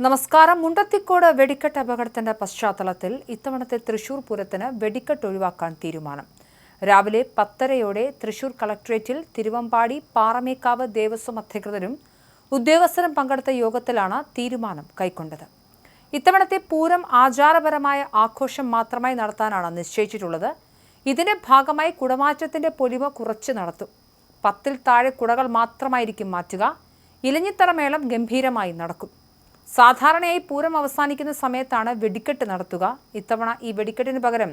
നമസ്കാരം. മുണ്ടത്തിക്കോട് വെടിക്കെട്ട് അപകടത്തിന്റെ പശ്ചാത്തലത്തിൽ ഇത്തവണത്തെ തൃശൂർ പൂരത്തിന് വെടിക്കെട്ട് ഒഴിവാക്കാൻ തീരുമാനം. രാവിലെ 10:30 തൃശൂർ കളക്ടറേറ്റിൽ തിരുവമ്പാടി പാറമേക്കാവ് ദേവസ്വം അധികൃതരും ഉദ്യോഗസ്ഥരും പങ്കെടുത്ത യോഗത്തിലാണ് തീരുമാനം കൈക്കൊണ്ടത്. ഇത്തവണത്തെ പൂരം ആചാരപരമായ ആഘോഷം മാത്രമായി നടത്താനാണ് നിശ്ചയിച്ചിട്ടുള്ളത്. ഇതിന്റെ ഭാഗമായി കുടമാറ്റത്തിന്റെ പൊലിമ കുറച്ച് നടത്തും. 10-ൽ താഴെ കുടകൾ മാത്രമായിരിക്കും മാറ്റുക. ഇലഞ്ഞിത്തറ മേളം ഗംഭീരമായി നടക്കും. സാധാരണയായി പൂരം അവസാനിക്കുന്ന സമയത്താണ് വെടിക്കെട്ട് നടത്തുക. ഇത്തവണ ഈ വെടിക്കെട്ടിന് പകരം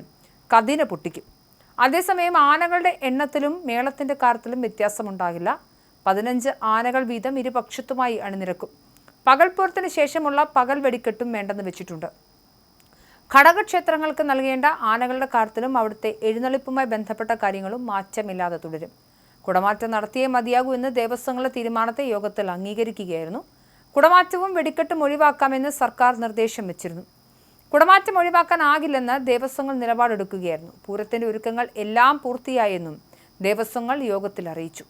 കതിന പൊട്ടിക്കും. അതേസമയം ആനകളുടെ എണ്ണത്തിലും മേളത്തിന്റെ കാര്യത്തിലും വ്യത്യാസമുണ്ടാകില്ല. 15 ആനകൾ വീതം ഇരുപക്ഷത്തുമായി അണിനിരക്കും. പകൽപ്പൂരത്തിന് ശേഷമുള്ള പകൽ വെടിക്കെട്ടും വേണ്ടെന്ന് വെച്ചിട്ടുണ്ട്. ഘടകക്ഷേത്രങ്ങൾക്ക് നൽകേണ്ട ആനകളുടെ കാര്യത്തിലും അവിടുത്തെ എഴുന്നള്ളിപ്പുമായി ബന്ധപ്പെട്ട കാര്യങ്ങളും മാറ്റമില്ലാതെ തുടരും. കുടമാറ്റം നടത്തിയേ മതിയാകൂ എന്ന് ദേവസ്വങ്ങളുടെ തീരുമാനത്തെ യോഗത്തിൽ അംഗീകരിക്കുകയായിരുന്നു. കുടമാറ്റവും വെടിക്കെട്ടും ഒഴിവാക്കാമെന്ന് സർക്കാർ നിർദ്ദേശം വെച്ചിരുന്നു. കുടമാറ്റം ഒഴിവാക്കാനാകില്ലെന്ന് ദേവസ്വങ്ങൾ നിലപാടെടുക്കുകയായിരുന്നു. പൂരത്തിന്റെ ഒരുക്കങ്ങൾ എല്ലാം പൂർത്തിയായെന്നും ദേവസ്വങ്ങൾ യോഗത്തിൽ അറിയിച്ചു.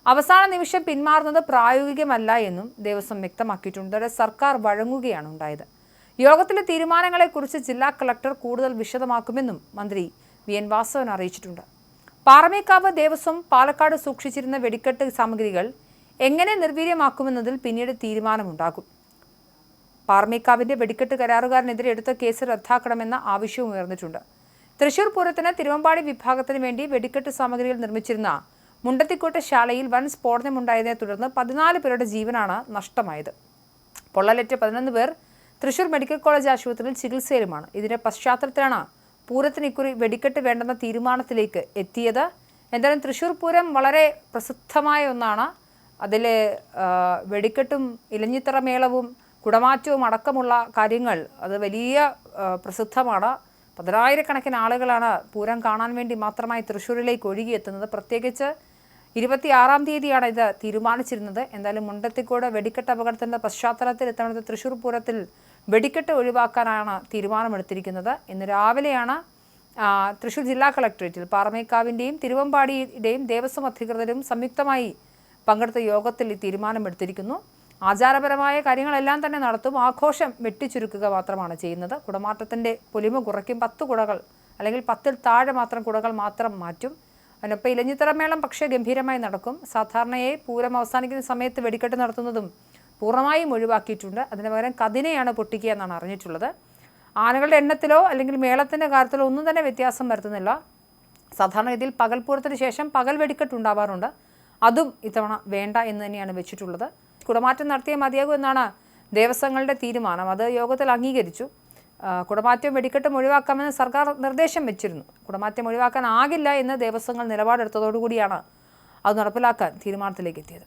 അവസാന നിമിഷം പിന്മാറുന്നത് പ്രായോഗികമല്ല എന്നും ദേവസ്വം വ്യക്തമാക്കിയിട്ടുണ്ട്. സർക്കാർ വഴങ്ങുകയാണ് ഉണ്ടായത്. യോഗത്തിലെ തീരുമാനങ്ങളെക്കുറിച്ച് ജില്ലാ കളക്ടർ കൂടുതൽ വിശദമാക്കുമെന്നും മന്ത്രി വി.എൻ. വാസവൻ അറിയിച്ചിട്ടുണ്ട്. പാറമേക്കാവ് ദേവസ്വം പാലക്കാട് സൂക്ഷിച്ചിരുന്ന വെടിക്കെട്ട് സാമഗ്രികൾ എങ്ങനെ നിർവീര്യമാക്കുമെന്നതിൽ പിന്നീട് തീരുമാനമുണ്ടാകും. പാറമേക്കാവിന്റെ വെടിക്കെട്ട് കരാറുകാരനെതിരെ എടുത്ത കേസ് റദ്ദാക്കണമെന്ന ആവശ്യവും ഉയർന്നിട്ടുണ്ട്. തൃശൂർ പൂരത്തിന് തിരുവമ്പാടി വിഭാഗത്തിന് വേണ്ടി വെടിക്കെട്ട് സാമഗ്രികൾ നിർമ്മിച്ചിരുന്ന മുണ്ടത്തിക്കോട്ടെ ശാലയിൽ വൻ സ്ഫോടനമുണ്ടായതിനെ തുടർന്ന് 14 പേരുടെ ജീവനാണ് നഷ്ടമായത്. പൊള്ളലേറ്റ 11 പേർ തൃശൂർ മെഡിക്കൽ കോളേജ് ആശുപത്രിയിൽ ചികിത്സയിലുമാണ്. ഇതിന്റെ പശ്ചാത്തലത്തിലാണ് പൂരത്തിന് ഇക്കുറി വെടിക്കെട്ട് വേണ്ടെന്ന തീരുമാനത്തിലേക്ക് എത്തിയത്. എന്തായാലും തൃശൂർ പൂരം വളരെ പ്രസിദ്ധമായ ഒന്നാണ്. അതിൽ വെടിക്കെട്ടും ഇലഞ്ഞിത്തറ മേളവും കുടമാറ്റവും അടക്കമുള്ള കാര്യങ്ങൾ അത് വലിയ പ്രസിദ്ധമാണ്. 10,000-കണക്കിന് ആളുകളാണ് പൂരം കാണാൻ വേണ്ടി മാത്രമായി തൃശ്ശൂരിലേക്ക് ഒഴുകിയെത്തുന്നത്. പ്രത്യേകിച്ച് 26-ാം തീയതിയാണ് ഇത് തീരുമാനിച്ചിരുന്നത്. എന്തായാലും മുണ്ടത്തിക്കോട് വെടിക്കെട്ട് അപകടത്തിൻ്റെ പശ്ചാത്തലത്തിൽ ഇത്തവണത്തെ തൃശ്ശൂർ പൂരത്തിൽ വെടിക്കെട്ട് ഒഴിവാക്കാനാണ് തീരുമാനമെടുത്തിരിക്കുന്നത്. ഇന്ന് രാവിലെയാണ് തൃശ്ശൂർ ജില്ലാ കളക്ടറേറ്റിൽ പാറമേക്കാവിൻ്റെയും തിരുവമ്പാടിയുടെയും ദേവസ്വം അധികൃതരും സംയുക്തമായി പങ്കെടുത്ത യോഗത്തിൽ ഈ തീരുമാനമെടുത്തിരിക്കുന്നു. ആചാരപരമായ കാര്യങ്ങളെല്ലാം തന്നെ നടത്തും. ആഘോഷം വെട്ടിച്ചുരുക്കുക മാത്രമാണ് ചെയ്യുന്നത്. കുടമാറ്റത്തിൻ്റെ പൊലിമ കുറയ്ക്കും. 10 കുടകൾ അല്ലെങ്കിൽ 10-ൽ താഴെ മാത്രം കുടകൾ മാത്രം മാറ്റും. അതിനൊപ്പം ഇലഞ്ഞിത്തറ മേളം പക്ഷേ ഗംഭീരമായി നടക്കും. സാധാരണയായി പൂരം അവസാനിക്കുന്ന സമയത്ത് വെടിക്കെട്ട് നടത്തുന്നതും പൂർണ്ണമായും ഒഴിവാക്കിയിട്ടുണ്ട്. അതിന് പകരം കതിനയാണ് പൊട്ടിക്കുക എന്നാണ് അറിഞ്ഞിട്ടുള്ളത്. ആനകളുടെ എണ്ണത്തിലോ അല്ലെങ്കിൽ മേളത്തിൻ്റെ കാര്യത്തിലോ ഒന്നും തന്നെ വ്യത്യാസം വരുത്തുന്നില്ല. സാധാരണഗതിയിൽ പകൽപ്പൂരത്തിന് ശേഷം പകൽ വെടിക്കെട്ട് ഉണ്ടാവാറുണ്ട്. അതും ഇത്തവണ വേണ്ട എന്ന് തന്നെയാണ് വെച്ചിട്ടുള്ളത്. കുടമാറ്റം നടത്തിയേ മതിയാകൂ എന്നാണ് ദേവസ്വങ്ങളുടെ തീരുമാനം. അത് യോഗത്തിൽ അംഗീകരിച്ചു. കുടമാറ്റവും വെടിക്കെട്ടും ഒഴിവാക്കാമെന്ന് സർക്കാർ നിർദ്ദേശം വെച്ചിരുന്നു. കുടമാറ്റം ഒഴിവാക്കാനാകില്ല എന്ന് ദേവസ്വങ്ങൾ നിലപാടെടുത്തതോടുകൂടിയാണ് അത് നടപ്പിലാക്കാൻ തീരുമാനത്തിലേക്ക് എത്തിയത്.